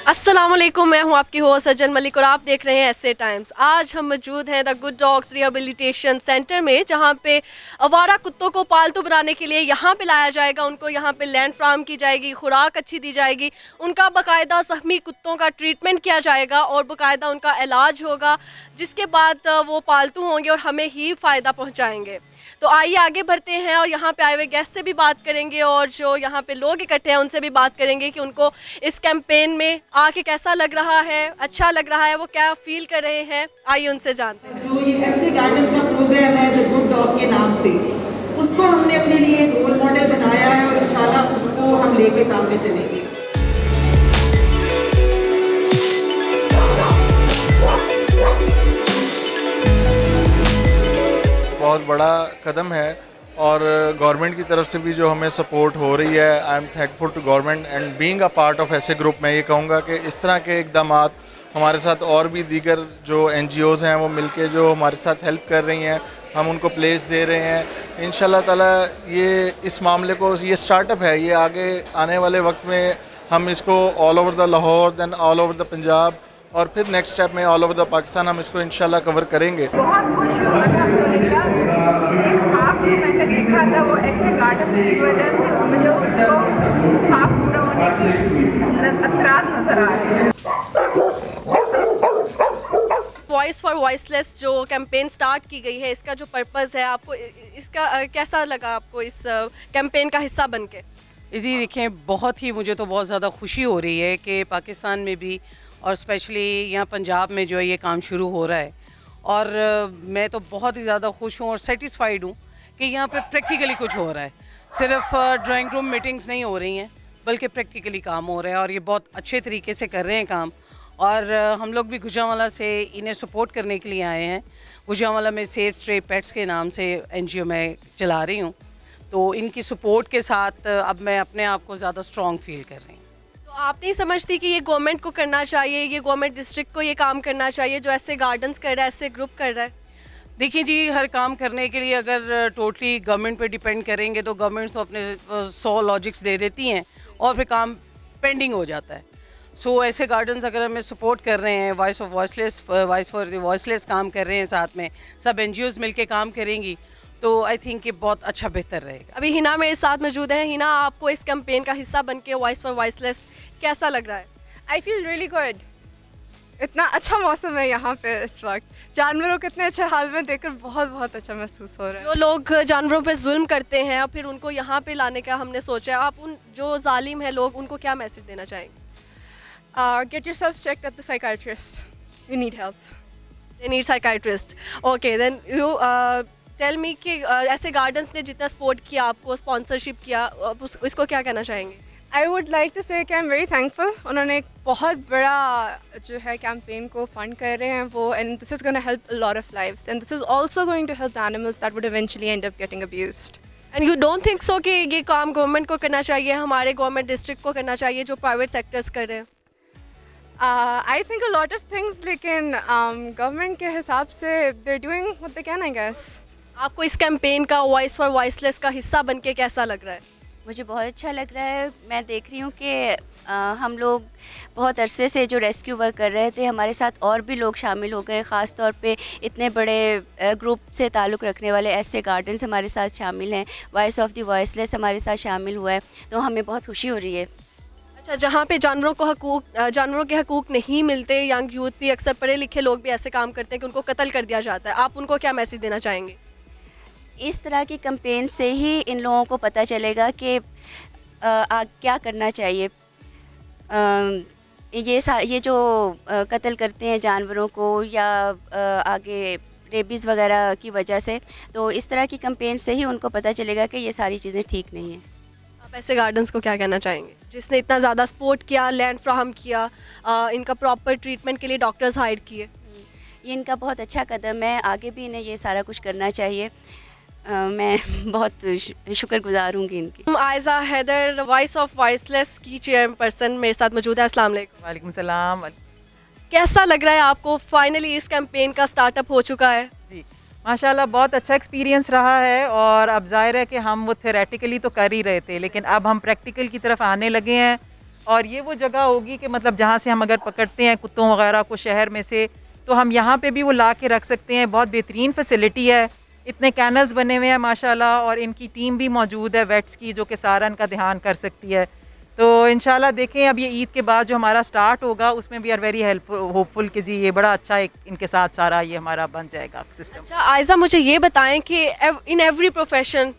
अस्सलाम वालेकुम, मैं हूं आपकी होस्ट सज्जन मलिक और आप देख रहे हैं एसए टाइम्स। आज हम मौजूद हैं the good dogs rehabilitation centre में, जहां पे आवारा कुत्तों को पालतू बनाने के लिए यहां पे लाया जाएगा। उनको यहां पे लैंड फ्राहम की जाएगी, खुराक अच्छी दी जाएगी, उनका बाकायदा ज़ख्मी कुत्तों का ट्रीटमेंट किया जाएगा और बाकायदा उनका इलाज होगा, जिसके बाद वो पालतू होंगे और हमें ही फ़ायदा पहुँचाएँगे। तो आइए आगे बढ़ते हैं और यहाँ पे आए हुए गेस्ट से भी बात करेंगे और जो यहाँ पे लोग इकट्ठे हैं उनसे भी बात करेंगे कि उनको इस कैंपेन में आके कैसा लग रहा है, अच्छा लग रहा है, वो क्या फील कर रहे हैं। आइए उनसे जानते हैं। जो ये एसए गाइडेंस का प्रोग्राम है द गुड डॉग के नाम से, उसको हमने अपने लिए एक रोल मॉडल बनाया है और इंशाल्लाह उसको हम लेके सामने चलेंगे। बहुत बड़ा कदम है और गवर्नमेंट की तरफ से भी जो हमें सपोर्ट हो रही है, I am thankful to government and being a part of ऐसे ग्रुप। मैं ये कहूँगा कि इस तरह के इकदाम हमारे साथ और भी दीगर जो NGOs हैं वो मिलके जो हमारे साथ हेल्प कर रही हैं, हम उनको प्लेस दे रहे हैं। इंशाल्लाह ताला ये इस मामले को, ये स्टार्टअप है, ये आगे आने वाले वक्त में हम इसको all over the Lahore, then all over the Punjab और फिर नेक्स्ट स्टेप में ऑल ओवर द पाकिस्तान हम इसको इंशाल्लाह कवर करेंगे। बहुत खुश हुआ था सुन के। एक हाफ जो मैंने देखा था वो ऐसे गार्डन की वजह से मुझे उसको साफ पूरा होने की असरात नजर आ रहे हैं। वॉइस फॉर वॉइसलेस जो कैंपेन स्टार्ट की गई है, इसका जो पर्पज़ है, आपको इसका कैसा लगा आपको इस कैंपेन का हिस्सा बन के? जी देखें, बहुत ही मुझे तो बहुत ज़्यादा खुशी हो रही है कि पाकिस्तान में भी और स्पेशली यहाँ पंजाब में जो है ये काम शुरू हो रहा है। और मैं तो बहुत ही ज़्यादा खुश हूँ और सेटिस्फाइड हूँ कि यहाँ पे प्रैक्टिकली कुछ हो रहा है। सिर्फ ड्राइंग रूम मीटिंग्स नहीं हो रही हैं, बल्कि प्रैक्टिकली काम हो रहा है और ये बहुत अच्छे तरीके से कर रहे हैं काम। और हम लोग भी गुजरांवाला से इन्हें सपोर्ट करने के लिए आए हैं। गुजरांवाला में सेफ स्ट्रे पेट्स के नाम से NGO मैं चला रही हूँ, तो इनकी सपोर्ट के साथ अब मैं अपने आप को ज़्यादा स्ट्रॉन्ग फील कर रही हूँ। तो आप नहीं समझती कि ये गवर्नमेंट को करना चाहिए, ये गवर्नमेंट डिस्ट्रिक्ट को ये काम करना चाहिए जो ऐसे गार्डन्स कर रहा है, ऐसे ग्रुप कर रहा है? देखिए जी, हर काम करने के लिए अगर टोटली गवर्नमेंट पे डिपेंड करेंगे तो गवर्नमेंट तो अपने 100 लॉजिक्स दे देती हैं और फिर काम पेंडिंग हो जाता है। सो ऐसे गार्डन्स अगर हमें सपोर्ट कर रहे हैं, वॉइस फॉर द वॉइसलेस काम कर रहे हैं, साथ में सब NGOs मिलके काम करेंगी, तो आई थिंक ये बहुत अच्छा बेहतर रहेगा। अभी हिना मेरे साथ मौजूद है। हिना, आपको इस कैंपेन का हिस्सा बन के वॉइस फॉर वॉइसलेस कैसा लग रहा है? I feel really good. इतना अच्छा मौसम है यहाँ पे इस वक्त, जानवरों को इतने अच्छे हाल में देखकर बहुत बहुत अच्छा महसूस हो रहा है। जो लोग जानवरों पे जुल्म करते हैं और फिर उनको यहाँ पे लाने का हमने सोचा है, आप उन जो जालिम है लोग, उनको क्या मैसेज देना चाहेंगे? Get yourself checked at the psychiatrist, you need help. They need psychiatrist. Okay, then you tell me कि ऐसे गार्डन्स ने जितना सपोर्ट किया, आपको स्पॉन्सरशिप किया, आप इसको क्या कहना चाहेंगे? आई वुड लाइक टू से कि आई एम वेरी थैंकफुल। उन्होंने एक बहुत बड़ा जो है कैंपेन को फंड कर रहे हैं वो, and this is gonna help a lot of lives and this is also going to help the animals that would eventually end up getting abused. And you don't think so कि ये काम government को करना चाहिए, हमारे government district को करना चाहिए जो प्राइवेट सेक्टर्स कर रहे हैं? I think a lot of things, लेकिन गवर्नमेंट के हिसाब से they are doing what they can, I guess. आपको इस कैंपेन का वॉइस फॉर वॉइसलेस का हिस्सा बन के कैसा लग रहा है? मुझे बहुत अच्छा लग रहा है। मैं देख रही हूँ कि हम लोग बहुत अरसे से जो रेस्क्यू वर्क कर रहे थे, हमारे साथ और भी लोग शामिल हो गए। ख़ास तौर पे इतने बड़े ग्रुप से ताल्लुक़ रखने वाले ऐसे गार्डन्स हमारे साथ शामिल हैं, वॉइस ऑफ द वॉइसलेस हमारे साथ शामिल हुआ है, तो हमें बहुत खुशी हो रही है। अच्छा, जहाँ पे जानवरों के हकूक़ नहीं मिलते, यंग यूथ भी, अक्सर पढ़े लिखे लोग भी ऐसे काम करते हैं कि उनको कत्ल कर दिया जाता है, आप उनको क्या मैसेज देना चाहेंगे? इस तरह की कैंपेन से ही इन लोगों को पता चलेगा कि क्या करना चाहिए। ये जो कत्ल करते हैं जानवरों को या आगे रेबीज़ वगैरह की वजह से, तो इस तरह की कैंपेन से ही उनको पता चलेगा कि ये सारी चीज़ें ठीक नहीं हैं। आप ऐसे गार्डन्स को क्या कहना चाहेंगे जिसने इतना ज़्यादा सपोर्ट किया, लैंड फ्राहम किया, इनका प्रॉपर ट्रीटमेंट के लिए डॉक्टर्स हायर किए? ये इनका बहुत अच्छा कदम है, आगे भी इन्हें ये सारा कुछ करना चाहिए। मैं बहुत शुक्रगुजार हूँगी इनकी। Aiza Haider, voice of voiceless की चेयरपर्सन, मेरे साथ मौजूद है। अस्सलाम वालेकुम। वालेकुम सलाम। कैसा लग रहा है आपको? फाइनली इस कैंपेन का स्टार्टअप हो चुका है। जी, माशाल्लाह बहुत अच्छा एक्सपीरियंस रहा है और अब ज़ाहिर है कि हम वो थ्योरेटिकली तो कर ही रहे थे, लेकिन अब हम प्रैक्टिकल की तरफ आने लगे हैं और ये वो जगह होगी कि मतलब जहाँ से हम अगर पकड़ते हैं कुत्तों वगैरह को शहर में से, तो हम यहाँ पे भी वो ला के रख सकते हैं। बहुत बेहतरीन फैसिलिटी है, इतने कैनल्स बने हुए हैं माशाल्लाह, और इनकी टीम भी मौजूद है वेट्स की, जो कि सारा इनका ध्यान कर सकती है। तो इंशाल्लाह देखें, अब ये ईद के बाद जो हमारा स्टार्ट होगा उसमें we are very helpful hopeful कि जी ये बड़ा अच्छा एक इनके साथ सारा ये हमारा बन जाएगा सिस्टम। अच्छा आयजा, मुझे ये बताएं कि in every profession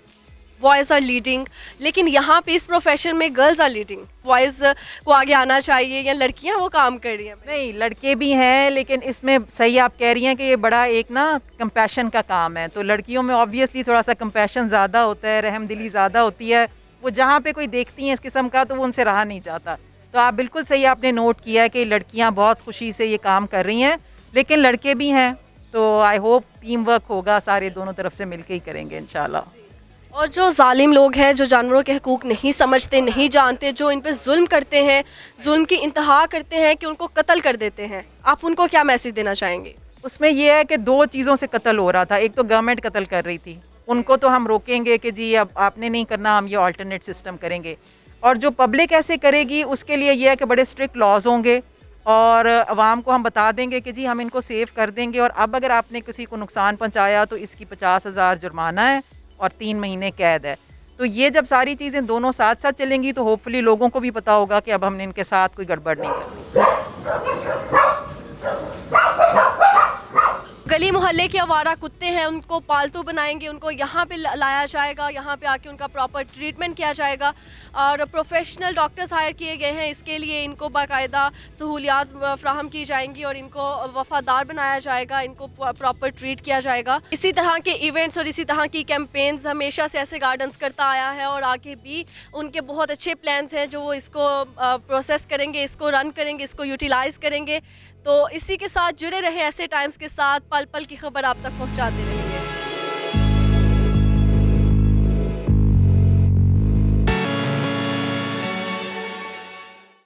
boys are leading, लेकिन यहाँ पे इस प्रोफेशन में गर्ल्स आर लीडिंग। बॉयज़ को आगे आना चाहिए या लड़कियाँ वो काम कर रही हैं? नहीं, लड़के भी हैं, लेकिन इसमें सही आप कह रही हैं कि ये बड़ा एक ना कंपैशन का काम है। तो लड़कियों में ऑब्वियसली थोड़ा सा कंपैशन ज़्यादा होता है, रहमदिली ज़्यादा होती है। वो जहाँ पे कोई देखती हैं इस किस्म का तो वो उनसे रहा नहीं जाता। तो आप बिल्कुल सही आपने नोट किया है कि लड़कियाँ बहुत खुशी से ये काम कर रही हैं, लेकिन लड़के भी हैं। तो आई होप टीम वर्क होगा, सारे दोनों तरफ से मिलके ही करेंगे इंशाल्लाह। और जो जालिम लोग हैं, जो जानवरों के हकूक़ नहीं समझते, नहीं जानते, जो इन पे जुल्म करते हैं, जुल्म की इंतहा करते हैं कि उनको कत्ल कर देते हैं, आप उनको क्या मैसेज देना चाहेंगे? उसमें ये है कि 2 चीज़ों से कत्ल हो रहा था। एक तो गवर्नमेंट कत्ल कर रही थी, उनको तो हम रोकेंगे कि जी अब आपने नहीं करना, हम ये अल्टरनेट सिस्टम करेंगे। और जो पब्लिक ऐसे करेगी उसके लिए ये है कि बड़े स्ट्रिक्ट लॉज होंगे, और अवाम को हम बता देंगे कि जी हम इनको सेव कर देंगे, और अब अगर आपने किसी को नुकसान पहुँचाया तो इसकी 50,000 जुर्माना है और 3 महीने कैद है। तो ये जब सारी चीज़ें दोनों साथ साथ चलेंगी तो होपफुली लोगों को भी पता होगा कि अब हमने इनके साथ कोई गड़बड़ नहीं करनी। गली मोहल्ले के आवारा कुत्ते हैं, उनको पालतू बनाएंगे, उनको यहाँ पे लाया जाएगा, यहाँ पे आके उनका प्रॉपर ट्रीटमेंट किया जाएगा, और प्रोफेशनल डॉक्टर्स हायर किए गए हैं इसके लिए। इनको बाकायदा सहूलियात फ्राहम की जाएंगी और इनको वफादार बनाया जाएगा, इनको प्रॉपर ट्रीट किया जाएगा। इसी तरह के इवेंट्स और इसी तरह की कैंपेन्स हमेशा से ऐसे गार्डन्स करता आया है, और आगे भी उनके बहुत अच्छे प्लान्स हैं जो वो इसको प्रोसेस करेंगे, इसको रन करेंगे, इसको यूटिलाइज़ करेंगे। तो इसी के साथ जुड़े रहें ऐसे टाइम्स के साथ, पल पल की खबर आप तक पहुँचाते रहेंगे।